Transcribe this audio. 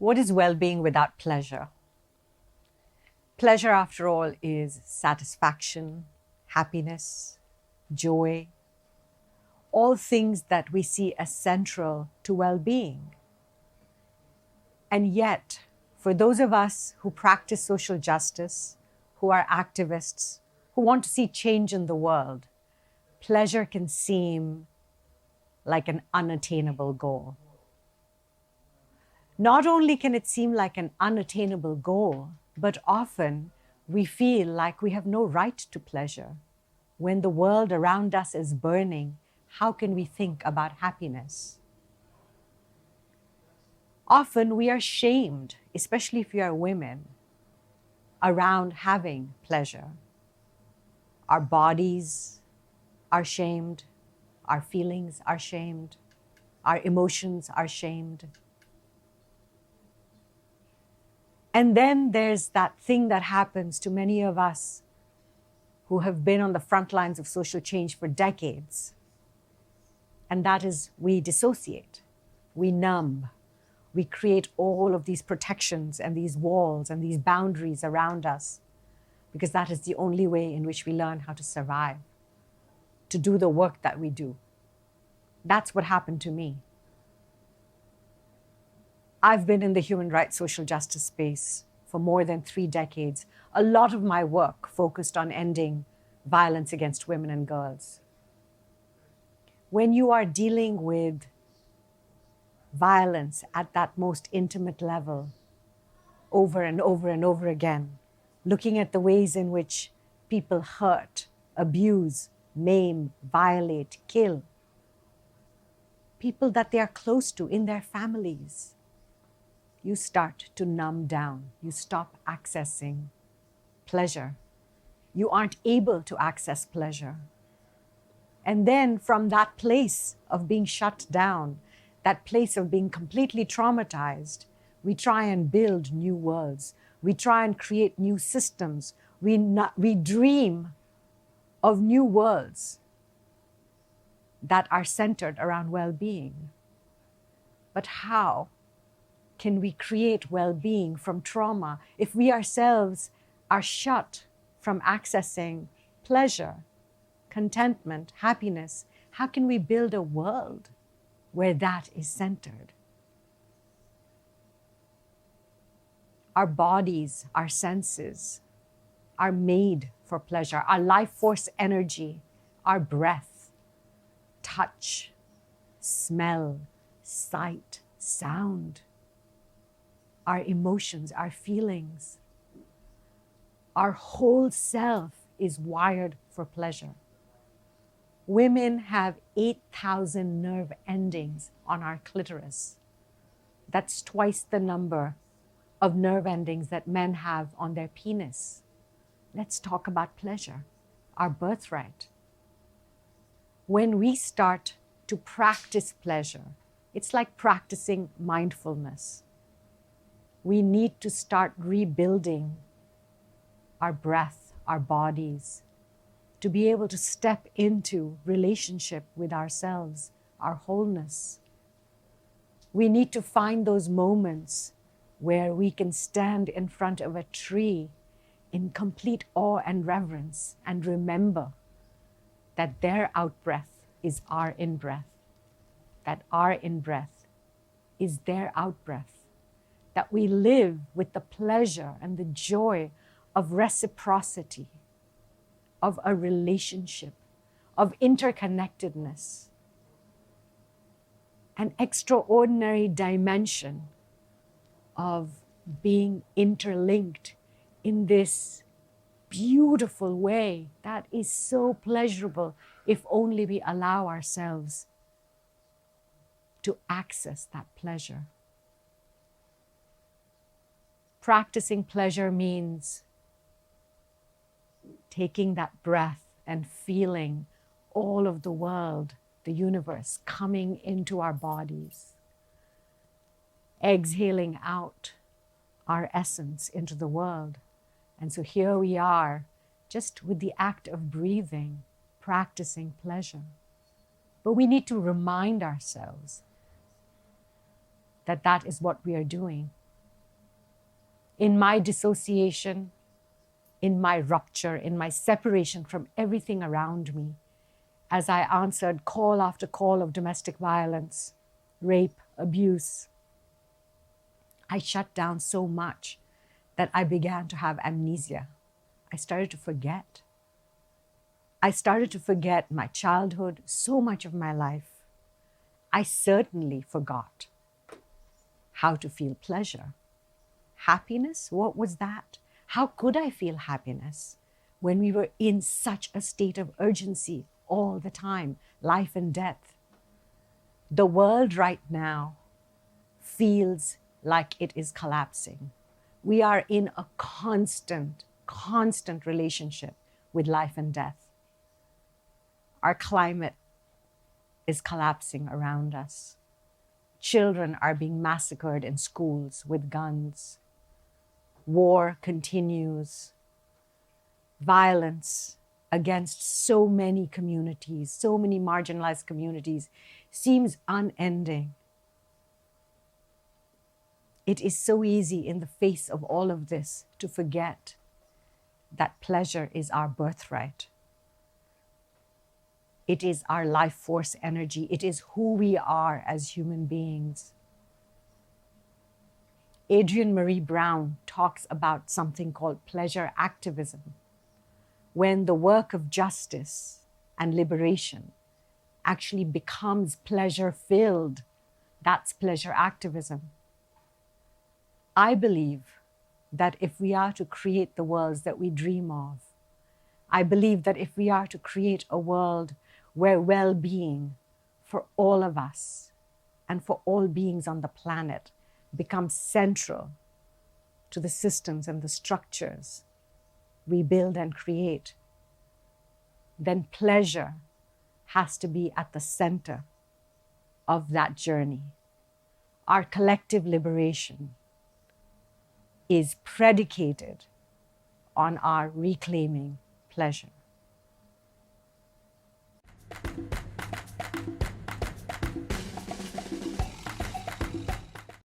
What is well-being without pleasure? Pleasure, after all, is satisfaction, happiness, joy, all things that we see as central to well-being. And yet, for those of us who practice social justice, who are activists, who want to see change in the world, pleasure can seem like an unattainable goal. Not only can it seem like an unattainable goal, but often we feel like we have no right to pleasure. When the world around us is burning, how can we think about happiness? Often we are shamed, especially if we are women, around having pleasure. Our bodies are shamed, our feelings are shamed, our emotions are shamed. And then there's that thing that happens to many of us who have been on the front lines of social change for decades. And that is we dissociate, we numb, we create all of these protections and these walls and these boundaries around us because that is the only way in which we learn how to survive, to do the work that we do. That's what happened to me. I've been in the human rights social justice space for more than 3 decades. A lot of my work focused on ending violence against women and girls. When you are dealing with violence at that most intimate level, over and over and over again, looking at the ways in which people hurt, abuse, maim, violate, kill people that they are close to in their families, you start to numb down. You stop accessing pleasure. You aren't able to access pleasure. And then from that place of being shut down, that place of being completely traumatized, we try and build new worlds. We try and create new systems. We dream of new worlds that are centered around well-being. But how can we create well-being from trauma if we ourselves are shut from accessing pleasure, contentment, happiness? How can we build a world where that is centered? Our bodies, our senses are made for pleasure. Our life force energy, our breath, touch, smell, sight, sound, our emotions, our feelings. Our whole self is wired for pleasure. Women have 8,000 nerve endings on our clitoris. That's twice the number of nerve endings that men have on their penis. Let's talk about pleasure, our birthright. When we start to practice pleasure, it's like practicing mindfulness. We need to start rebuilding our breath, our bodies, to be able to step into relationship with ourselves, our wholeness. We need to find those moments where we can stand in front of a tree in complete awe and reverence and remember that their out-breath is our in-breath, that our in-breath is their out-breath, that we live with the pleasure and the joy of reciprocity, of a relationship, of interconnectedness, an extraordinary dimension of being interlinked in this beautiful way that is so pleasurable if only we allow ourselves to access that pleasure. Practicing pleasure means taking that breath and feeling all of the world, the universe, coming into our bodies. Exhaling out our essence into the world. And so here we are, just with the act of breathing, practicing pleasure. But we need to remind ourselves that that is what we are doing. in my dissociation, in my rupture, in my separation from everything around me, as I answered call after call of domestic violence, rape, abuse, I shut down so much that I began to have amnesia. I started to forget. I started to forget my childhood, so much of my life. I certainly forgot how to feel pleasure. Happiness, what was that? How could I feel happiness when we were in such a state of urgency all the time, life and death? The world right now feels like it is collapsing. We are in a constant relationship with life and death. Our climate is collapsing around us. Children are being massacred in schools with guns. War continues. Violence against so many communities, so many marginalized communities, seems unending. It is so easy in the face of all of this to forget that pleasure is our birthright. It is our life force energy. It is who we are as human beings. Adrienne Maree Brown talks about something called pleasure activism, when the work of justice and liberation actually becomes pleasure-filled. That's pleasure activism. I believe that if we are to create the worlds that we dream of, I believe that if we are to create a world where well-being for all of us and for all beings on the planet becomes central to the systems and the structures we build and create, then pleasure has to be at the center of that journey. Our collective liberation is predicated on our reclaiming pleasure.